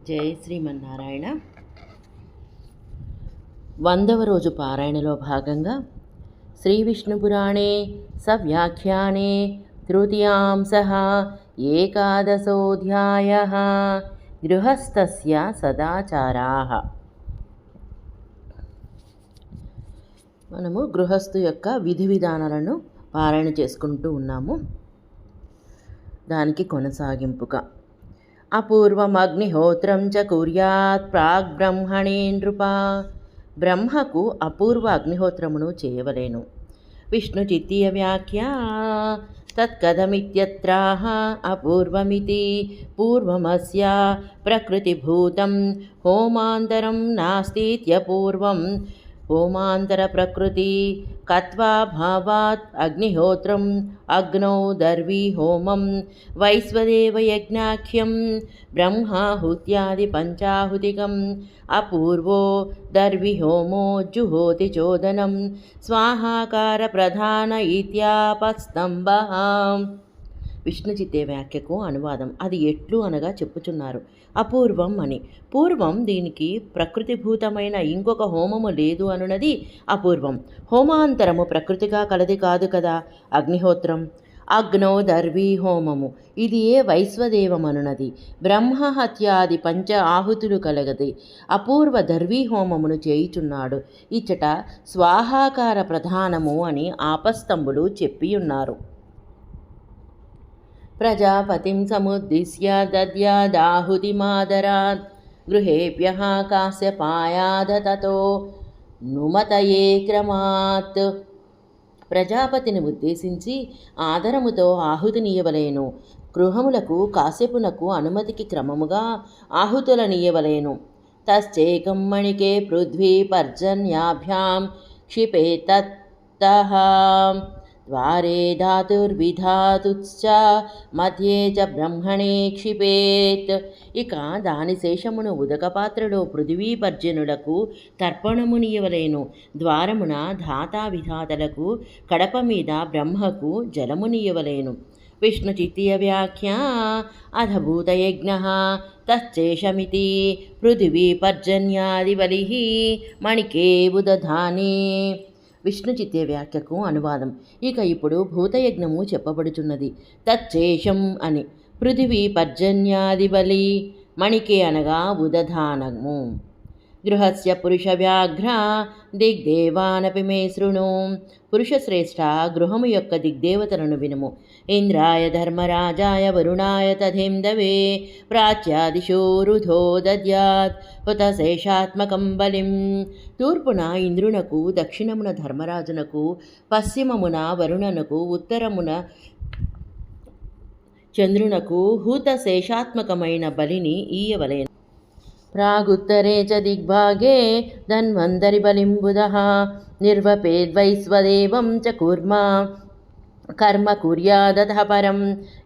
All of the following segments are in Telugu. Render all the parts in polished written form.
జై శ్రీమన్నారాయణ. 100వ రోజు పారాయణలో భాగంగా శ్రీ విష్ణుపురాణే సవ్యాఖ్యానే తృతీయాంశః ఏకాదశోऽధ్యాయః గృహస్థస్య సదాచారాః. మనము గృహస్థు యొక్క విధి విధానాలను పారాయణ చేసుకుంటూ ఉన్నాము. దానికి కొనసాగింపుగా అపూర్వమగ్నిహోత్రం చ కుర్యాత్ ప్రాగ్బ్రహ్మణే నృప. బ్రహ్మకు అపూర్వ అగ్నిహోత్రమును చేయవలేను. విష్ణుచిత్తీయ వ్యాఖ్య తత్కథమిత్యత్రాహ అపూర్వమితి పూర్వమస్య ప్రకృతిభూతం హోమాంతరం నాస్తిత్యపూర్వం. హోమాంతర ప్రకృతి కత్వాభావాత్ అగ్నిహోత్రం అగ్నౌ దర్వీ హోమం వైశ్వదేవ యజ్ఞాఖ్యం బ్రహ్మాహుత్యాది పంచాహుతికం అపూర్వో దర్వి హోమో జుహోతి చోదనం స్వాహాకార ప్రధాన ఇత్యాపస్తంభః. విష్ణుచిత్తే వ్యాఖ్యకు అనువాదం. అది ఎట్లు అనగా చెప్పుచున్నారు, అపూర్వం అని. పూర్వం దీనికి ప్రకృతిభూతమైన ఇంకొక హోమము లేదు అనున్నది అపూర్వం. హోమాంతరము ప్రకృతిగా కలది కాదు కదా. అగ్నిహోత్రం అగ్నో దర్వీ హోమము ఇది ఏ వైశ్వదేవమనున్నది. బ్రహ్మహత్యాది పంచ ఆహుతులు కలగది. అపూర్వ దర్వీ హోమమును చేయుచున్నాడు. ఇచ్చట స్వాహాకార ప్రధానము అని ఆపస్తంభులు చెప్పియున్నారు. ప్రజాపతిం సముద్దిశ్య దద్యాదాహుతిమాదరాత్ గృహేభ్యః కాశ్యపాయాద తతో నుమతయే క్రమాత్. ప్రజాపతిని ఉద్దేశించి ఆదరముతో ఆహుతినియవలేను. గృహములకు కాశ్యపునకు అనుమతికి క్రమముగా ఆహుతులనియవలేను. తశ్చేకం మణికే పృథ్వీ పర్జన్యాభ్యాం క్షిపేత్తః ద్వారే ధాతుర్విధాతుశ్చ మధ్యే చ బ్రహ్మణే క్షిపేత్. ఇక దాని శేషమును ఉదకపాత్రలో పృథివీ పర్జనులకు తర్పణమునియవలేను. ద్వారమున ధాతా విధాతలకు కడప మీద బ్రహ్మకు జలమునియవలేను. విష్ణుచిత్తీయ వ్యాఖ్య అధభూతయజ్ఞః తశ్చేషమితి పృథివీ పర్జన్యాది బలిః మణికే ఉదధానే. విష్ణుచిత్తే వ్యాఖ్యకు అనువాదం. ఇక ఇప్పుడు భూతయజ్ఞము చెప్పబడుచున్నది. తచ్చేషం అని. పృథివీ పర్జన్యాది బలి మణికే అనగా ఉదధానము. గృహస్య పురుష వ్యాఘ్ర దిగ్దేవానపి మే శృణు. పురుషశ్రేష్ఠ గృహము యొక్క దిగ్దేవతలను వినుము. ఇంద్రాయ ధర్మరాజాయ వరుణాయ తథేందవే ప్రాచ్యాదిషు రుధో దద్యాత్ హుతశేషాత్మకం బలిం. తూర్పున ఇంద్రునకు, దక్షిణమున ధర్మరాజునకు, పశ్చిమమున వరుణనకు, ఉత్తరమున చంద్రునకు హూతశేషాత్మకమైన బలిని ఈయవలేను. ప్రాగుత్తరే చ దిగ్భాగే ధన్వంతరి బలిం బుధః నిర్వపేద్వైశ్వదేవం చ కూర్మా కర్మ కుర్యాదతః పరం.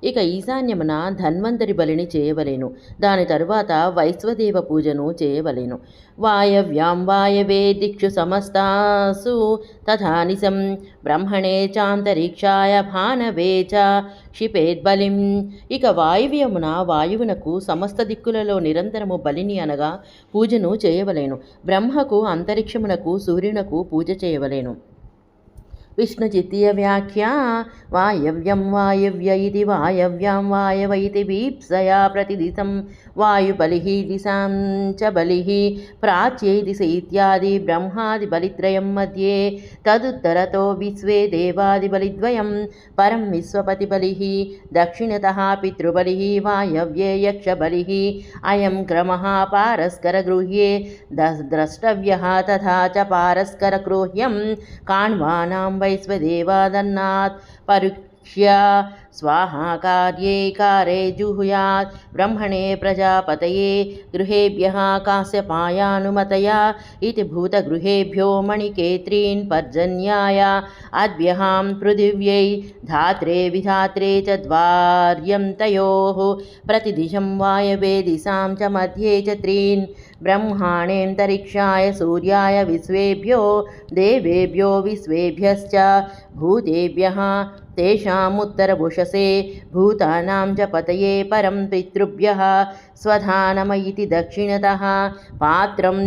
ఇక ఈశాన్యమున ధన్వంతరి బలిని చేయవలేను. దాని తరువాత వైశ్వదేవ పూజను చేయవలేను. వాయవ్యాం వాయవే దిక్షు సమస్తాసు తథానిసం బ్రహ్మణే చాంతరిక్షాయ భానవే చ క్షిపేద్బలిం. ఇక వాయువ్యమున వాయువునకు సమస్త దిక్కులలో నిరంతరము బలిని అనగా పూజను చేయవలేను. బ్రహ్మకు అంతరిక్షమునకు సూర్యునకు పూజ చేయవలేను. విష్ణుచిత్తీయ వ్యాఖ్య వాయవ్యం వాయవ్య ఇది వాయవ్యాం వాయవ ఇది వీప్సయా ప్రతిదిశం వాయుబలిః దిశాం చ బలిః ప్రాచ్యై దిశ ఇత్యాది బ్రహ్మాది బలిత్రయం మధ్యే తదుత్తరతో విశ్వే దేవాది బలిద్వయం పరం విశ్వపతి బలిః దక్షిణతః పితృబలిః వాయవ్యే యక్ష బలిః. అయం క్రమః పారస్కర గృహ్యే ద్రష్టవ్యః తథా చ పారస్కర గృహ్యం కాణ్వానాం వైశ్వదేవాదన్నాత్ పరుక్ష్య స్వాహాకార్యే కారే జుహుయాత్ బ్రహ్మణే ప్రజాపతయే గృహేభ్యః కాశ్యపాయానుమతయా ఇతి భూతగృహేభ్యో మణికే త్రీన్ పర్జన్యాయ అద్భ్యహాం పృథివ్యై ధాత్రే విధాత్రే చ ద్వార్యం తయోః ప్రతిదిశం వాయవే దిశాం చ మధ్యే చ త్రీన్ ब्रह्माणेऽन्तरिक्षाय सूर्याय विश्वेभ्यो देवेभ्यो विश्वेभ्यश्च भूतेभ्यः तेषामुत्तरवुषसे भूतानां च पतये परं पितृभ्यः स्वधानमयिति दक्षिणतः पात्रं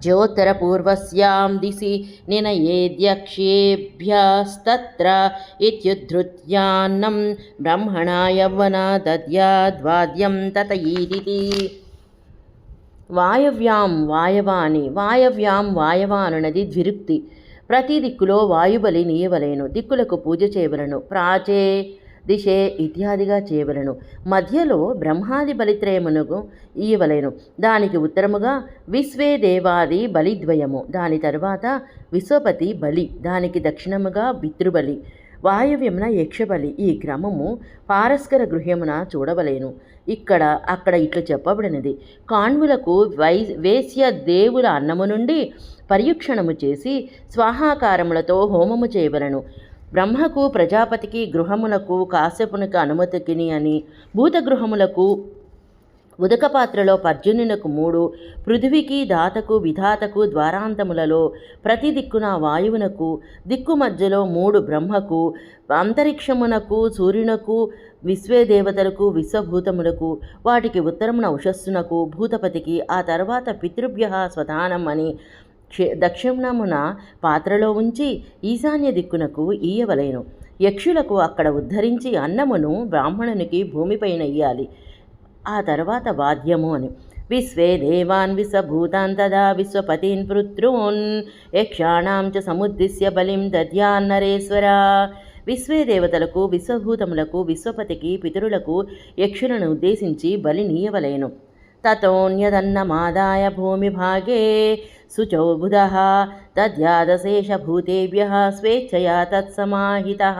ज्योत्तरपूर्वस्यां दिशि निनयेद्यक्ष्येभ्यस्तत्र इत्युद्धृत्यान्नं ब्रह्मणा यौवना दद्याद्वाद्यं ततयीदिति। వాయవ్యాం వాయవాని వాయవ్యాం వాయవానునది ద్విరుక్తి. ప్రతి దిక్కులో వాయుబలి నీయవలేను. దిక్కులకు పూజ చేయవలను. ప్రాచే దిశే ఇత్యాదిగా చేయవలను. మధ్యలో బ్రహ్మాది బలిత్రయమునకు ఇయ్యవలేను. దానికి ఉత్తరముగా విశ్వే దేవాది బలిద్వయము. దాని తరువాత విశ్వపతి బలి. దానికి దక్షిణముగా పితృబలి. వాయవ్యమున యక్షబలి. ఈ క్రమము పారస్కర గృహ్యమున చూడవలేను. అక్కడ ఇట్లు చెప్పబడినది. కాణ్వులకు వేశ్య దేవుల అన్నము నుండి పర్యుక్షణము చేసి స్వాహాకారములతో హోమము చేయవలను. బ్రహ్మకు ప్రజాపతికి గృహములకు కాశ్యపునికి అనుమతికిని అని, భూతగృహములకు ఉదకపాత్రలో పర్జన్యునకు 3, పృథివికి దాతకు విధాతకు ద్వారాంతములలో ప్రతి దిక్కున వాయువునకు, దిక్కు మధ్యలో 3 బ్రహ్మకు, అంతరిక్షమునకు సూర్యునకు, విశ్వేదేవతలకు విశ్వభూతములకు, వాటికి ఉత్తరమున ఉషస్సునకు భూతపతికి, ఆ తర్వాత పితృభ్య స్వధానం అని దక్షిణమున పాత్రలో ఉంచి ఈశాన్య దిక్కునకు ఈయవలేను. యక్షులకు అక్కడ ఉద్ధరించి అన్నమును బ్రాహ్మణునికి భూమిపైన ఇయ్యాలి. ఆ తర్వాత వాద్యము అని. విశ్వే దేవాన్ విశ్వభూతాన్ తదా విశ్వపతిన్ పృత్రూన్ యక్షాణాం చ సముద్దిశ్య బలిం దద్యాన్నరేశ్వర. విశ్వే దేవతలకు, విశ్వభూతములకు, విశ్వపతికి, పితరులకు యక్షులను ఉద్దేశించి బలి నీయవలేను. తతోన్యదన్నమాదాయ భూమిభాగే శుచౌ బుధః తద్యాదశేషభూతేభ్యః స్వేచ్ఛయా తత్సమాహితః.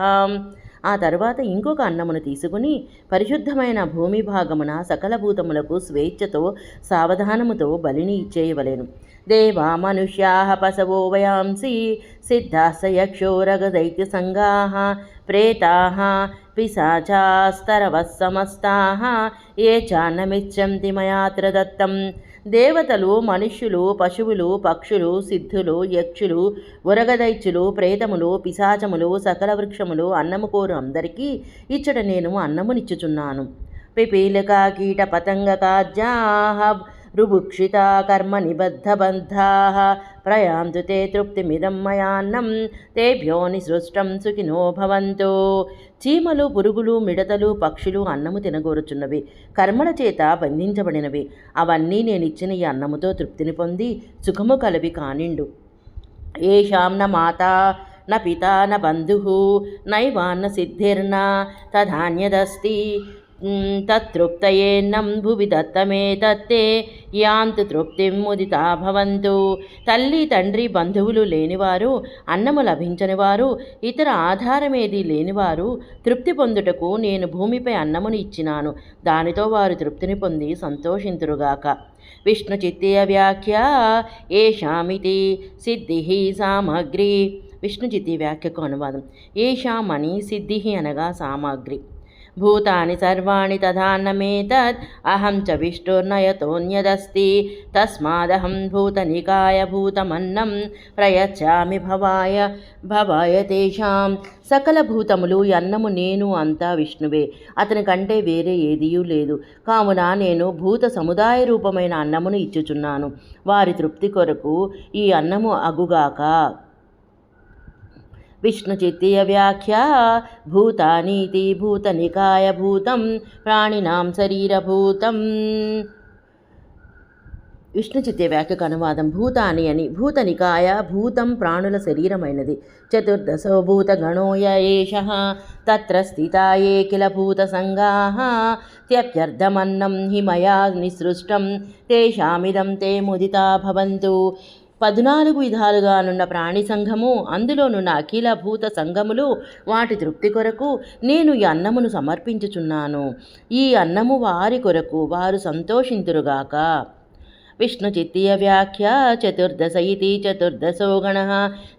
ఆ తర్వాత ఇంకొక అన్నమును తీసుకుని పరిశుద్ధమైన భూమి భాగమున సకల భూతములకు స్వేచ్ఛతో సావధానముతో బలిని ఇచ్చేయవలెను. దేవా మనుష్యాః పశవో వయాంసి సిద్ధాస్స యక్షోరగదైత్య సంగాః ప్రేతాః పిశాచాస్తరవః సమస్తాః ఏ చాన్నమిచ్చంతి మయాత్ర దత్తం. దేవతలు, మనుష్యులు, పశువులు, పక్షులు, సిద్ధులు, యక్షులు, ఉరగదైత్యులు, ప్రేతములు, పిశాచములు, సకల వృక్షములు, అన్నము కోరు అందరికీ ఇచ్చట నేను అన్నమునిచ్చుచున్నాను. పిపీలికా కీట పతంగ కాజ్యాః రుభుక్షితా కర్మ నిబద్ధబంధాః ప్రయాంతు తే తృప్తిమిదం మయాన్నం తేభ్యో నిసృష్టం సుఖినో భవంతు. చీమలు, పురుగులు, మిడతలు, పక్షులు అన్నము తినగోరుచున్నవి, కర్మల చేత బంధించబడినవి. అవన్నీ నేనిచ్చిన ఈ అన్నముతో తృప్తిని పొంది సుఖము కలవి కానిండు. ఏషాం న మాతా న పితా న బంధుః నైవాన్న సిద్ధిర్న తధాన్యదస్తి తృప్తయేన్నం భువి దత్తమేతత్తే యాంతు తృప్తిం ముదితా భవంతు. తల్లి, తండ్రి, బంధువులు లేనివారు, అన్నము లభించని వారు, ఇతర ఆధారమేది లేనివారు తృప్తి పొందుటకు నేను భూమిపై అన్నమును ఇచ్చినాను. దానితో వారు తృప్తిని పొంది సంతోషింతురుగాక. విష్ణు చిత్తీయ వ్యాఖ్య ఏషామితి సిద్ధి సామగ్రి. విష్ణు చిత్తీయ వ్యాఖ్యకు అనువాదం. ఏషాం అని సిద్ధి అనగా సామాగ్రి. భూతాని సర్వాణి తథాన్నమేతద్ అహం చ విష్ణుర్నయతోన్యదస్తి తస్మాదహం భూతనికాయ భూతమన్నం ప్రయచ్చామి భవాయ తేషాం. సకల భూతములు అన్నము నేను, అంతా విష్ణువే, అతని కంటే వేరే ఏదియూ లేదు. కావున నేను భూత సముదాయ రూపమైన అన్నమును ఇచ్చుచున్నాను. వారి తృప్తి కొరకు ఈ అన్నము అగుగాక. విష్ణు చిత్తీయ వ్యాఖ్య భూతానీతి భూతనికాయ భూతం ప్రాణినాం శరీరభూతం. విష్ణు చిత్తీయ వ్యాఖ్యకు అనువాదం. భూతాని అని భూతనికాయ, భూతం ప్రాణుల శరీరమైనది. చతుర్దశో భూతగణోయ ఏషః తత్ర స్థితా ఏ కిల భూతసంగాః త్యప్యర్థమన్నం హి మయా నిసృష్టం తేషామిదం తే ముదితా భవంతు. 14 విధాలుగానున్న ప్రాణి సంఘము, అందులోనున్న అఖిల భూత సంఘములు, వాటి తృప్తి కొరకు నేను ఈ అన్నమును సమర్పించుచున్నాను. ఈ అన్నము వారి కొరకు, వారు సంతోషింతురుగాక. విష్ణు చిత్తీయ వ్యాఖ్య చతుర్దశ ఇతి చతుర్దశో గణః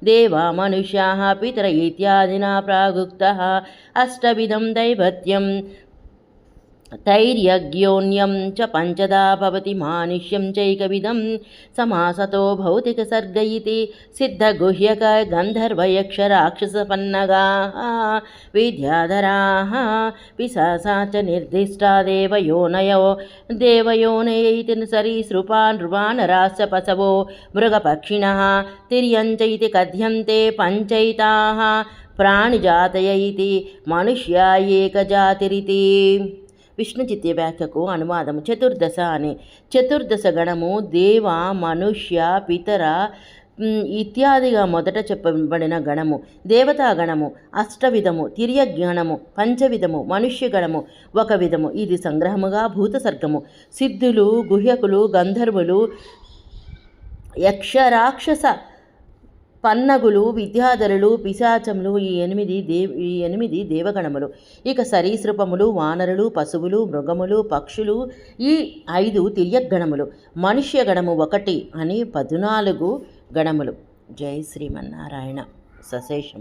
దేవా మనుష్యాః పితర ఇత్యాదినా ప్రాగుక్తః అష్టవిధం దైవత్యం तैर्यज्ञोऽन्यं च पञ्चधा भवति मानुष्यं चैकविधं समासतो भौतिकसर्ग इति सिद्धगुह्यक गन्धर्वयक्षराक्षसपन्नगाः विद्याधराः पिशाचा च निर्दिष्टा देवयोनय इति सरीसृपान् नृवानराश्च पशवो मृगपक्षिणः तिर्यञ्च इति कथ्यन्ते पञ्चैताः प्राणिजातय इति मनुष्या एकजातिरिति. విష్ణుచిత్య వ్యాఖ్యకు అనువాదము. చతుర్దశ అనే చతుర్దశ గణము దేవ మనుష్య పితర ఇత్యాదిగా మొదట చెప్పబడిన గణము. దేవతా గణము అష్టవిధము, తిర్యగణము పంచవిధము, మనుష్య గణము ఒక విధము. ఇది సంగ్రహముగా భూతసర్గము. సిద్ధులు, గుహ్యకులు, గంధర్వులు, యక్షరాక్షస పన్నగులు, విద్యాధరులు, పిశాచములు ఈ ఎనిమిది దేవగణములు. ఇక సరీసృపములు, వానరులు, పశువులు, మృగములు, పక్షులు ఈ 5 తిర్యగణములు. మనుష్య గణము 1 అని 14 గణములు. జై శ్రీమన్నారాయణ. సశేషం.